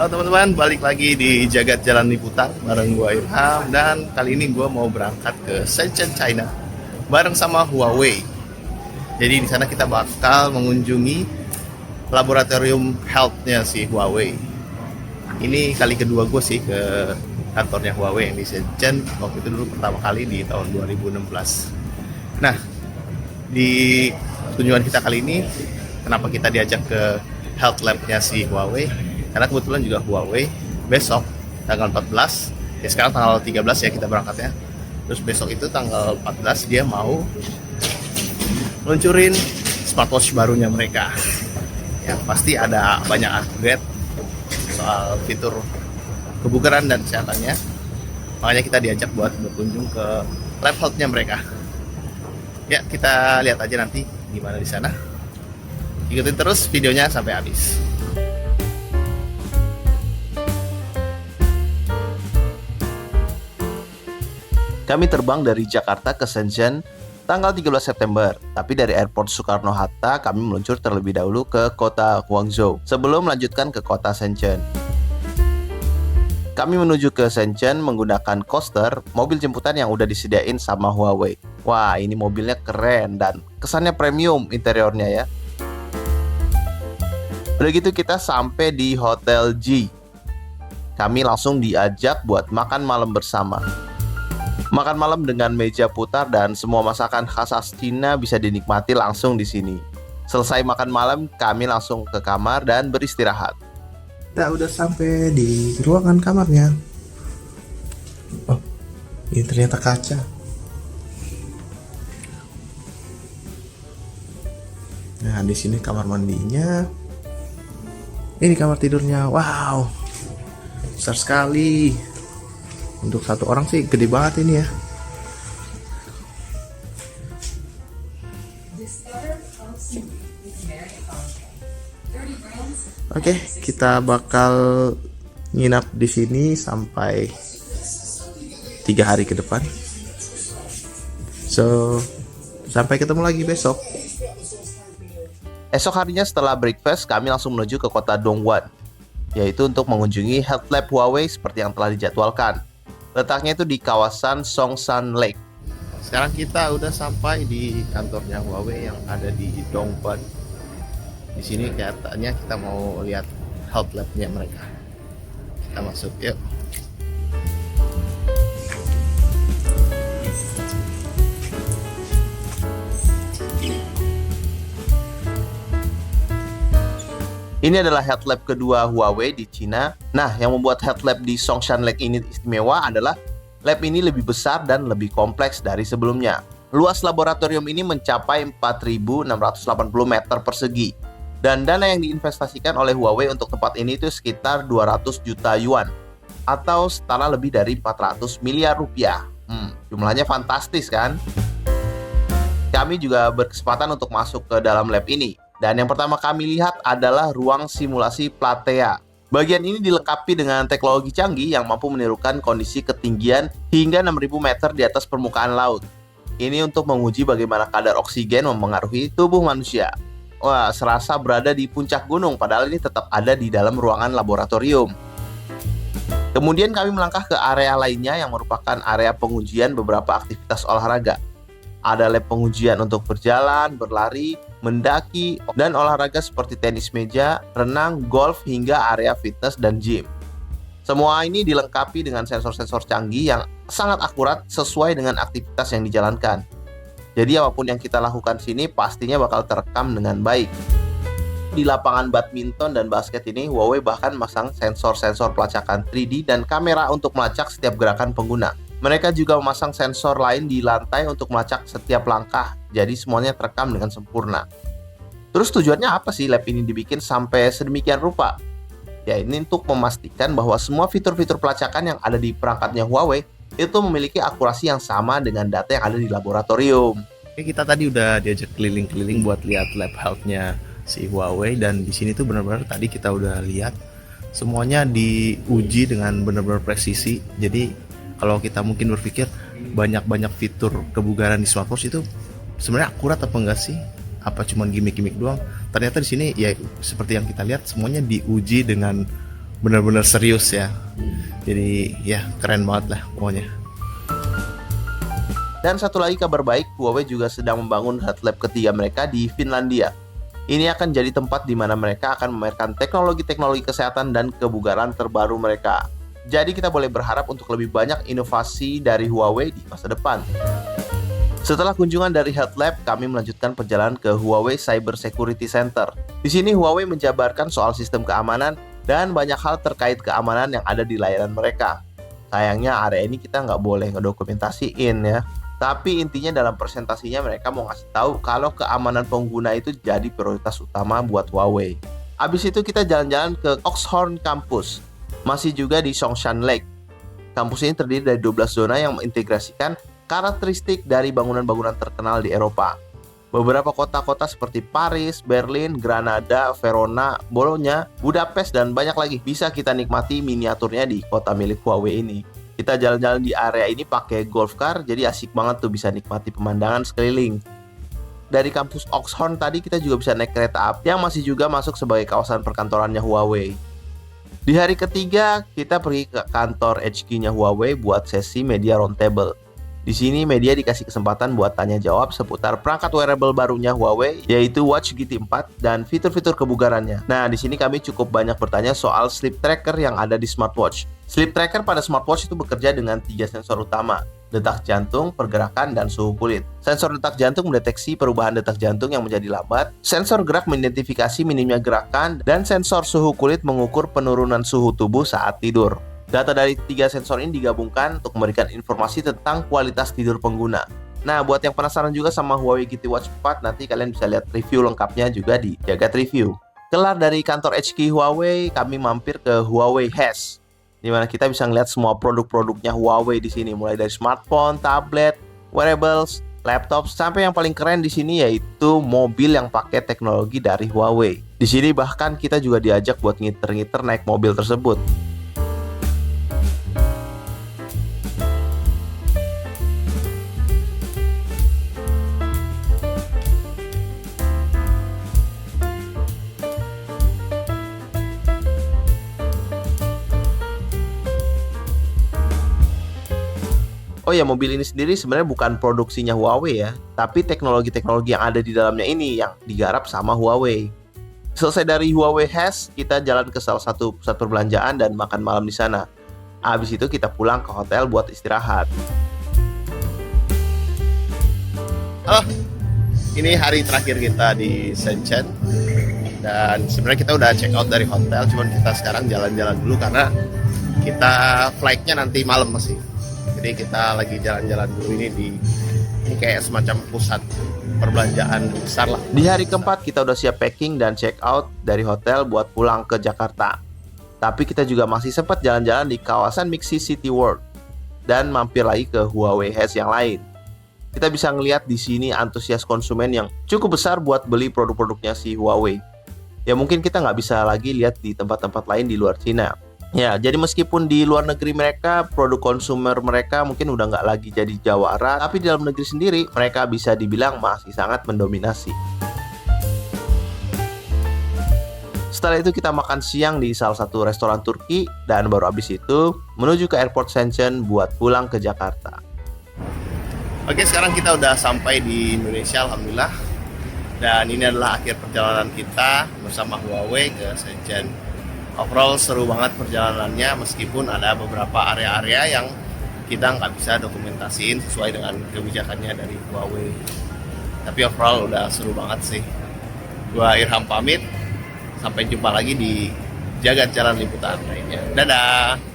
Halo teman-teman, balik lagi di Jagat Jalan Liputan bareng gue Ilham, dan kali ini gue mau berangkat ke Shenzhen, China bareng sama Huawei. Jadi di sana kita bakal mengunjungi laboratorium health-nya si Huawei. Ini kali kedua gue sih ke kantornya Huawei yang di Shenzhen. Waktu itu dulu pertama kali di tahun 2016. Nah, di kunjungan kita kali ini, kenapa kita diajak ke health lab-nya si Huawei? Karena kebetulan juga Huawei besok tanggal 14, ya sekarang tanggal 13 ya kita berangkatnya. Terus besok itu tanggal 14 dia mau luncurin smartwatch barunya mereka. Ya pasti ada banyak upgrade soal fitur kebugaran dan kesehatannya. Makanya kita diajak buat berkunjung ke lab health-nya mereka. Ya kita lihat aja nanti gimana di sana. Ikutin terus videonya sampai habis. Kami terbang dari Jakarta ke Shenzhen tanggal 13 September. Tapi dari airport Soekarno-Hatta kami meluncur terlebih dahulu ke kota Guangzhou sebelum melanjutkan ke kota Shenzhen. Kami menuju ke Shenzhen menggunakan coaster, mobil jemputan yang udah disediain sama Huawei. Wah, ini mobilnya keren dan kesannya premium interiornya ya. Udah gitu kita sampai di Hotel G. Kami langsung diajak buat makan malam bersama. Makan malam dengan meja putar dan semua masakan khas Cina bisa dinikmati langsung di sini. Selesai makan malam, kami langsung ke kamar dan beristirahat. Kita udah sampai di ruangan kamarnya. Oh, ini ternyata kaca. Nah, di sini kamar mandinya. Ini kamar tidurnya. Wow, besar sekali. Untuk satu orang sih gede banget ini ya. Oke, kita bakal nginap di sini sampai 3 hari ke depan. So, sampai ketemu lagi besok. Esok harinya setelah breakfast, kami langsung menuju ke kota Dongguan, yaitu untuk mengunjungi health lab Huawei seperti yang telah dijadwalkan. Letaknya itu di kawasan Songshan Lake. Sekarang kita udah sampai di kantornya Huawei yang ada di Dongguan. Di sini kelihatannya kita mau lihat health lab-nya mereka. Kita masuk, yuk. Ini adalah health lab kedua Huawei di Cina. Nah, yang membuat health lab di Songshan Lake ini istimewa adalah lab ini lebih besar dan lebih kompleks dari sebelumnya. Luas laboratorium ini mencapai 4.680 meter persegi. Dan dana yang diinvestasikan oleh Huawei untuk tempat ini itu sekitar 200 juta yuan atau setara lebih dari 400 miliar rupiah. Jumlahnya fantastis kan? Kami juga berkesempatan untuk masuk ke dalam lab ini. Dan yang pertama kami lihat adalah ruang simulasi Platea. Bagian ini dilengkapi dengan teknologi canggih yang mampu menirukan kondisi ketinggian hingga 6.000 meter di atas permukaan laut. Ini untuk menguji bagaimana kadar oksigen mempengaruhi tubuh manusia. Wah, serasa berada di puncak gunung, padahal ini tetap ada di dalam ruangan laboratorium. Kemudian kami melangkah ke area lainnya yang merupakan area pengujian beberapa aktivitas olahraga. Ada lab pengujian untuk berjalan, berlari, mendaki, dan olahraga seperti tenis meja, renang, golf, hingga area fitness dan gym. Semua ini dilengkapi dengan sensor-sensor canggih yang sangat akurat sesuai dengan aktivitas yang dijalankan. Jadi apapun yang kita lakukan sini pastinya bakal terekam dengan baik. Di lapangan badminton dan basket ini, Huawei bahkan memasang sensor-sensor pelacakan 3D dan kamera untuk melacak setiap gerakan pengguna. Mereka juga memasang sensor lain di lantai untuk melacak setiap langkah, jadi semuanya terekam dengan sempurna. Terus tujuannya apa sih lab ini dibikin sampai sedemikian rupa? Ya ini untuk memastikan bahwa semua fitur-fitur pelacakan yang ada di perangkatnya Huawei itu memiliki akurasi yang sama dengan data yang ada di laboratorium. Kita tadi udah diajak keliling-keliling buat lihat lab health-nya si Huawei, dan di sini tuh benar-benar tadi kita udah lihat semuanya diuji dengan benar-benar presisi. Jadi kalau kita mungkin berpikir banyak-banyak fitur kebugaran di smartwatch itu sebenarnya akurat apa enggak sih? Apa cuman gimmick-gimmick doang? Ternyata di sini ya seperti yang kita lihat semuanya diuji dengan benar-benar serius ya. Jadi ya keren banget lah pokoknya. Dan satu lagi kabar baik, Huawei juga sedang membangun hot lab ketiga mereka di Finlandia. Ini akan jadi tempat di mana mereka akan memamerkan teknologi-teknologi kesehatan dan kebugaran terbaru mereka. Jadi kita boleh berharap untuk lebih banyak inovasi dari Huawei di masa depan. Setelah kunjungan dari Health Lab, kami melanjutkan perjalanan ke Huawei Cyber Security Center. Di sini Huawei menjabarkan soal sistem keamanan dan banyak hal terkait keamanan yang ada di layanan mereka. Sayangnya area ini kita nggak boleh ngedokumentasiin ya. Tapi intinya dalam presentasinya mereka mau ngasih tahu kalau keamanan pengguna itu jadi prioritas utama buat Huawei. Abis itu kita jalan-jalan ke Oxhorn Campus, masih juga di Songshan Lake. Kampus ini terdiri dari 12 zona yang mengintegrasikan karakteristik dari bangunan-bangunan terkenal di Eropa. Beberapa kota-kota seperti Paris, Berlin, Granada, Verona, Bologna, Budapest, dan banyak lagi bisa kita nikmati miniaturnya di kota milik Huawei ini. Kita jalan-jalan di area ini pakai golf car, jadi asik banget tuh bisa nikmati pemandangan sekeliling. Dari kampus Oxhorn tadi kita juga bisa naik kereta api yang masih juga masuk sebagai kawasan perkantorannya Huawei. Di hari ketiga, kita pergi ke kantor HQ-nya Huawei buat sesi media roundtable. Di sini media dikasih kesempatan buat tanya jawab seputar perangkat wearable barunya Huawei, yaitu Watch GT4 dan fitur-fitur kebugarannya. Nah, di sini kami cukup banyak bertanya soal sleep tracker yang ada di smartwatch. Sleep tracker pada smartwatch itu bekerja dengan 3 sensor utama: detak jantung, pergerakan, dan suhu kulit. Sensor detak jantung mendeteksi perubahan detak jantung yang menjadi lambat, sensor gerak mengidentifikasi minimnya gerakan, dan sensor suhu kulit mengukur penurunan suhu tubuh saat tidur. Data dari 3 sensor ini digabungkan untuk memberikan informasi tentang kualitas tidur pengguna. Nah, buat yang penasaran juga sama Huawei GT Watch 4, nanti kalian bisa lihat review lengkapnya juga di Jagat Review. Kelar dari kantor HQ Huawei, kami mampir ke Huawei Has, di mana kita bisa ngeliat semua produk-produknya Huawei di sini, mulai dari smartphone, tablet, wearables, laptop, sampai yang paling keren di sini yaitu mobil yang pakai teknologi dari Huawei. Di sini bahkan kita juga diajak buat ngiter-ngiter naik mobil tersebut. Oh ya, mobil ini sendiri sebenarnya bukan produksinya Huawei ya, tapi teknologi-teknologi yang ada di dalamnya ini yang digarap sama Huawei. Selesai dari Huawei Has, kita jalan ke salah satu pusat perbelanjaan dan makan malam di sana. Habis itu kita pulang ke hotel buat istirahat. Halo, ini hari terakhir kita di Shenzhen. Dan sebenarnya kita udah check out dari hotel, cuman kita sekarang jalan-jalan dulu karena kita flightnya nanti malam masih. Jadi kita lagi jalan-jalan dulu ini kayak semacam pusat perbelanjaan besar lah. Di hari keempat kita udah siap packing dan check out dari hotel buat pulang ke Jakarta. Tapi kita juga masih sempat jalan-jalan di kawasan Mixi City World dan mampir lagi ke Huawei Has yang lain. Kita bisa ngelihat di sini antusias konsumen yang cukup besar buat beli produk-produknya si Huawei. Ya mungkin kita nggak bisa lagi lihat di tempat-tempat lain di luar Cina. Ya, jadi meskipun di luar negeri mereka, produk konsumer mereka mungkin udah nggak lagi jadi jawara, tapi di dalam negeri sendiri, mereka bisa dibilang masih sangat mendominasi. Setelah itu kita makan siang di salah satu restoran Turki, dan baru habis itu menuju ke airport Shenzhen buat pulang ke Jakarta. Oke, sekarang kita udah sampai di Indonesia, Alhamdulillah. Dan ini adalah akhir perjalanan kita bersama Huawei ke Shenzhen. Overall seru banget perjalanannya, meskipun ada beberapa area-area yang kita nggak bisa dokumentasiin sesuai dengan kebijakannya dari Huawei. Tapi overall udah seru banget sih. Gua Irham pamit, sampai jumpa lagi di Jagat Jalan Liputan lainnya. Dadah!